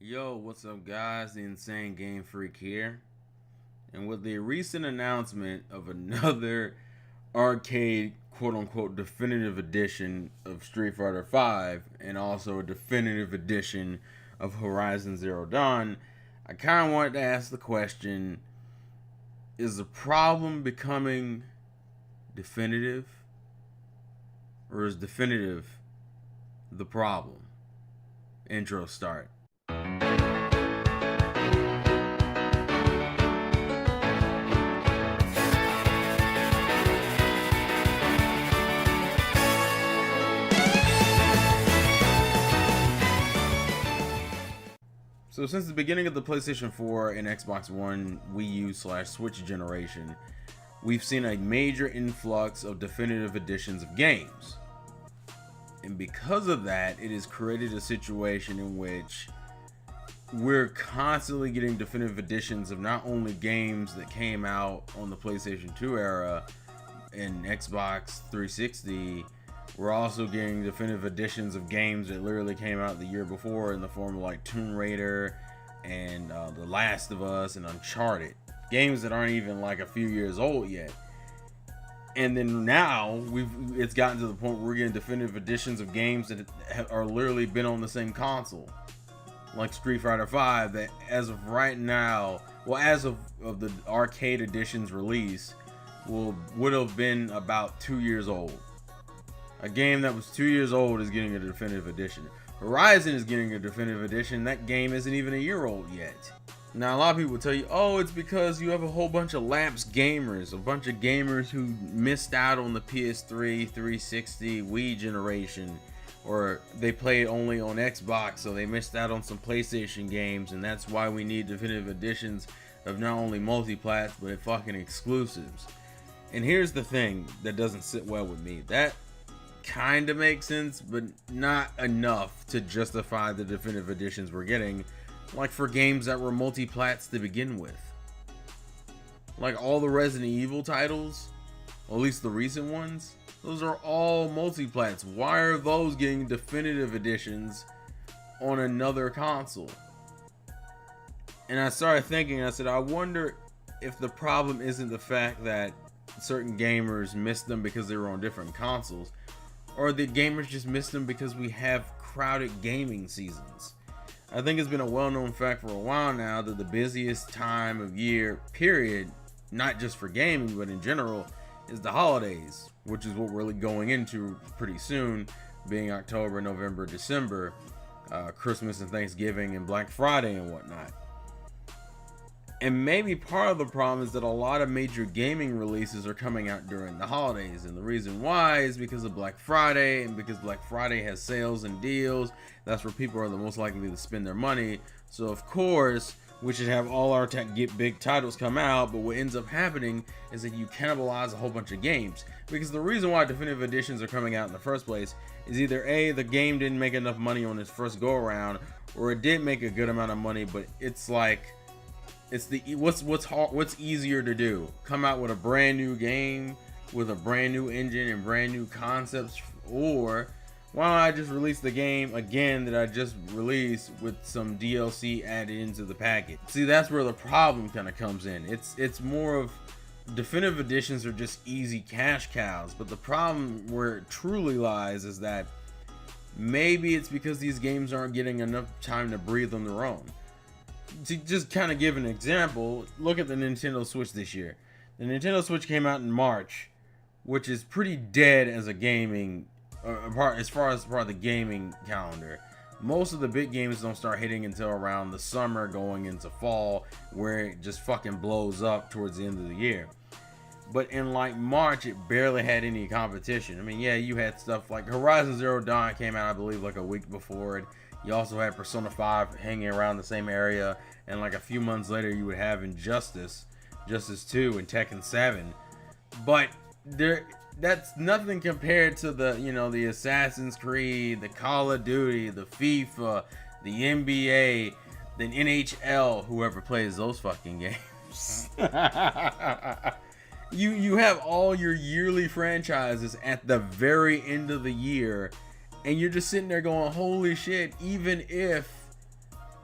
Yo, what's up, guys? The Insane Game Freak here. And with the recent announcement of another arcade quote unquote definitive edition of Street Fighter V and also a definitive edition of Horizon Zero Dawn, I kind of wanted to ask the question, is the problem becoming definitive? Or is definitive the problem? Intro start. So since the beginning of the PlayStation 4 and Xbox One Wii U/Switch generation, we've seen a major influx of definitive editions of games. And because of that, it has created a situation in which we're constantly getting definitive editions of not only games that came out on the PlayStation 2 era and Xbox 360, we're also getting definitive editions of games that literally came out the year before in the form of like Tomb Raider and The Last of Us and Uncharted. Games that aren't even like a few years old yet. And then now it's gotten to the point where we're getting definitive editions of games that are literally been on the same console. Like Street Fighter V, that as of right now, well, as of the arcade edition's release, would have been about 2 years old. A game that was 2 years old is getting a definitive edition. Horizon is getting a definitive edition. That game isn't even a year old yet. Now, a lot of people tell you, oh, it's because you have a whole bunch of lapsed gamers, a bunch of gamers who missed out on the PS3, 360, Wii generation, or they played only on Xbox, so they missed out on some PlayStation games, and that's why we need definitive editions of not only multiplats, but fucking exclusives. And here's the thing that doesn't sit well with me. That kind of makes sense, but not enough to justify the definitive editions we're getting, like for games that were multiplats to begin with. Like all the Resident Evil titles, or at least the recent ones, those are all multiplats. Why are those getting definitive editions on another console? And I started thinking, I said, I wonder if the problem isn't the fact that certain gamers missed them because they were on different consoles, or the gamers just missed them because we have crowded gaming seasons. I think it's been a well-known fact for a while now that the busiest time of year, period, not just for gaming, but in general, is the holidays, which is what we're really going into pretty soon, being October, November, December, Christmas and Thanksgiving and Black Friday and whatnot. And maybe part of the problem is that a lot of major gaming releases are coming out during the holidays. And the reason why is because of Black Friday, and because Black Friday has sales and deals. That's where people are the most likely to spend their money. So of course, we should have all our big titles come out, but what ends up happening is that you cannibalize a whole bunch of games. Because the reason why definitive editions are coming out in the first place is either A, the game didn't make enough money on its first go around, or it did make a good amount of money, but it's like, it's the what's easier to do? Come out with a brand new game with a brand new engine and brand new concepts, or why don't I just release the game again that I just released with some DLC added into the package? See, that's where the problem kind of comes in. It's more of definitive editions are just easy cash cows, but the problem where it truly lies is that maybe it's because these games aren't getting enough time to breathe on their own. To just kind of give an example, look at the Nintendo Switch this year. The Nintendo Switch came out in March, which is pretty dead as a gaming, as far as part of the gaming calendar. Most of the big games don't start hitting until around the summer going into fall, where it just fucking blows up towards the end of the year. But in like March, it barely had any competition. I mean, yeah, you had stuff like Horizon Zero Dawn came out, I believe, like a week before it. You also had Persona 5 hanging around the same area, and like a few months later you would have Injustice 2 and Tekken 7. But that's nothing compared to the, the Assassin's Creed, the Call of Duty, the FIFA, the NBA, the NHL, whoever plays those fucking games. You have all your yearly franchises at the very end of the year, and you're just sitting there going, holy shit, even if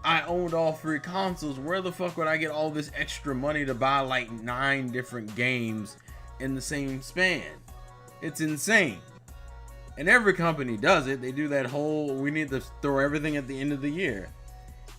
I owned all 3 consoles. Where the fuck would I get all this extra money to buy like 9 different games in the same span? It's insane. And every company does it. They do that whole, we need to throw everything at the end of the year.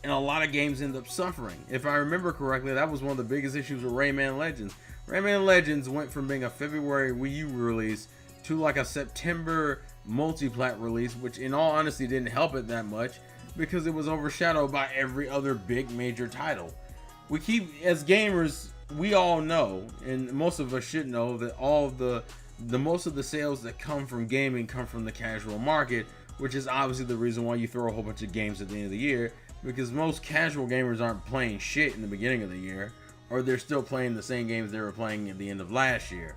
And a lot of games end up suffering. If I remember correctly, that was one of the biggest issues with Rayman Legends. Rayman Legends went from being a February Wii U release to like a September multi-plat release, which in all honesty didn't help it that much because it was overshadowed by every other big major title. We keep, as gamers, we all know, and most of us should know, that all of the most of the sales that come from gaming come from the casual market, which is obviously the reason why you throw a whole bunch of games at the end of the year, because most casual gamers aren't playing shit in the beginning of the year, or they're still playing the same games they were playing at the end of last year.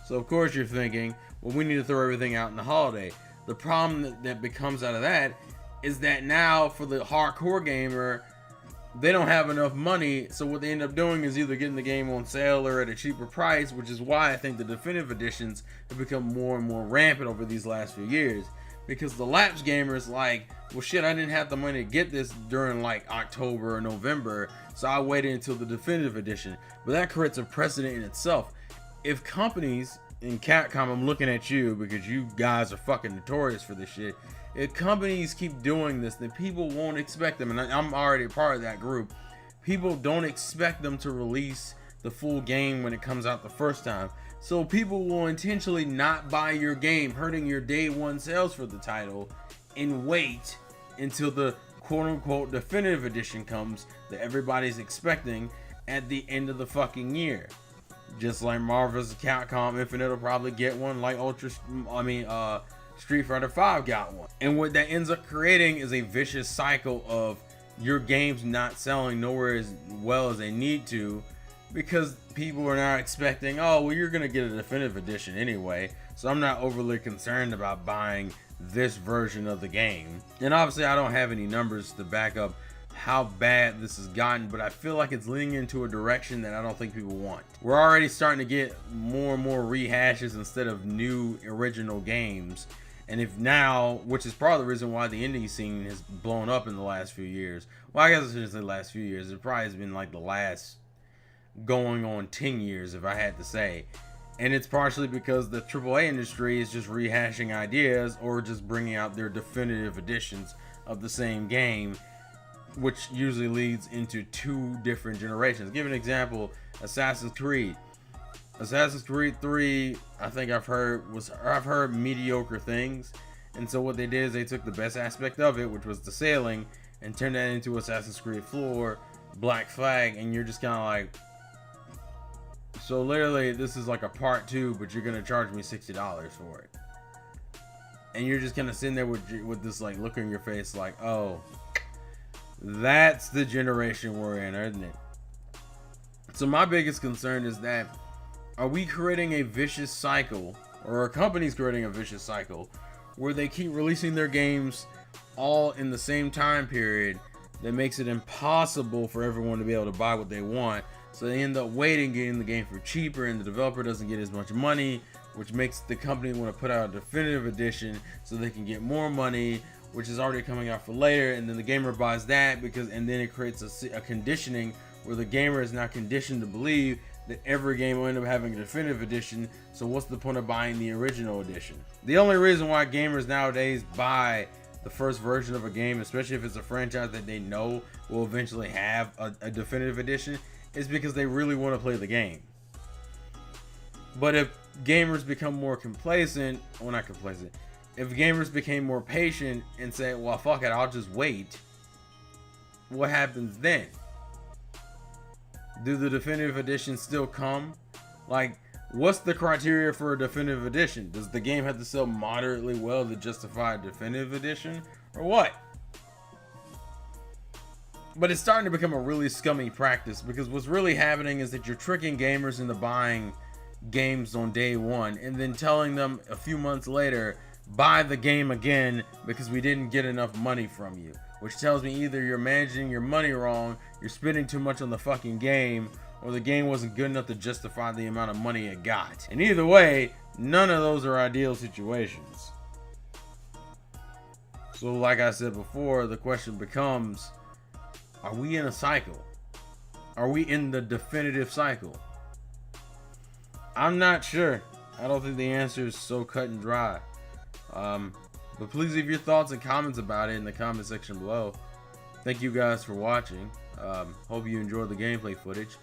So of course you're thinking, well, we need to throw everything out in the holiday. The problem that becomes out of that is that now for the hardcore gamer, they don't have enough money, so what they end up doing is either getting the game on sale or at a cheaper price, which is why I think the definitive editions have become more and more rampant over these last few years. Because the lapsed gamers like, well shit, I didn't have the money to get this during like October or November, so I waited until the definitive edition. But that creates a precedent in itself. If companies, in Capcom, I'm looking at you because you guys are fucking notorious for this shit. If companies keep doing this, then people won't expect them, and I'm already a part of that group. People don't expect them to release the full game when it comes out the first time. So people will intentionally not buy your game, hurting your day one sales for the title, and wait until the quote-unquote definitive edition comes that everybody's expecting at the end of the fucking year. Just like Marvel vs. Capcom Infinite will probably get one, like Street Fighter 5 got one. And what that ends up creating is a vicious cycle of your games not selling nowhere as well as they need to, because people are now expecting, oh, well, you're gonna get a definitive edition anyway, so I'm not overly concerned about buying this version of the game. And obviously I don't have any numbers to back up how bad this has gotten, but I feel like it's leaning into a direction that I don't think people want. We're already starting to get more and more rehashes instead of new original games. And if now, which is probably the reason why the indie scene has blown up in the last few years. Well, I guess it's just the last few years. It probably has been like the last going on 10 years, if I had to say. And it's partially because the AAA industry is just rehashing ideas or just bringing out their definitive editions of the same game, which usually leads into 2 different generations. Give an example, Assassin's Creed. Assassin's Creed 3, I think I've heard mediocre things. And so what they did is they took the best aspect of it, which was the sailing, and turned that into Assassin's Creed 4, Black Flag, and you're just kind of like, so literally this is like a part 2, but you're gonna charge me $60 for it. And you're just kind of sitting there with this like look on your face like, oh, that's the generation we're in, isn't it? So my biggest concern is that, are we creating a vicious cycle, or are companies creating a vicious cycle where they keep releasing their games all in the same time period that makes it impossible for everyone to be able to buy what they want? So they end up waiting, getting the game for cheaper, and the developer doesn't get as much money, which makes the company want to put out a definitive edition so they can get more money, which is already coming out for later, and then the gamer buys that and then it creates a conditioning where the gamer is now conditioned to believe that every game will end up having a definitive edition, so what's the point of buying the original edition? The only reason why gamers nowadays buy the first version of a game, especially if it's a franchise that they know will eventually have a definitive edition, is because they really want to play the game. But if gamers become more complacent, well, not complacent, if gamers became more patient and say, well, fuck it, I'll just wait, what happens then? Do the definitive editions still come? Like, what's the criteria for a definitive edition? Does the game have to sell moderately well to justify a definitive edition, or what? But it's starting to become a really scummy practice, because what's really happening is that you're tricking gamers into buying games on day one and then telling them a few months later, buy the game again because we didn't get enough money from you. Which tells me either you're managing your money wrong, you're spending too much on the fucking game, or the game wasn't good enough to justify the amount of money it got. And either way, none of those are ideal situations. So like I said before, the question becomes, Are we in a cycle? Are we in the definitive cycle? I'm not sure. I don't think the answer is so cut and dry. But please leave your thoughts and comments about it in the comment section below. Thank you guys for watching. Hope you enjoyed the gameplay footage.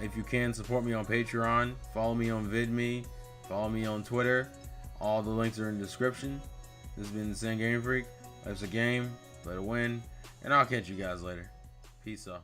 If you can, support me on Patreon. Follow me on VidMe. Follow me on Twitter. All the links are in the description. This has been the Insane Game Freak. Life's a game. Play to win. And I'll catch you guys later. Peace out.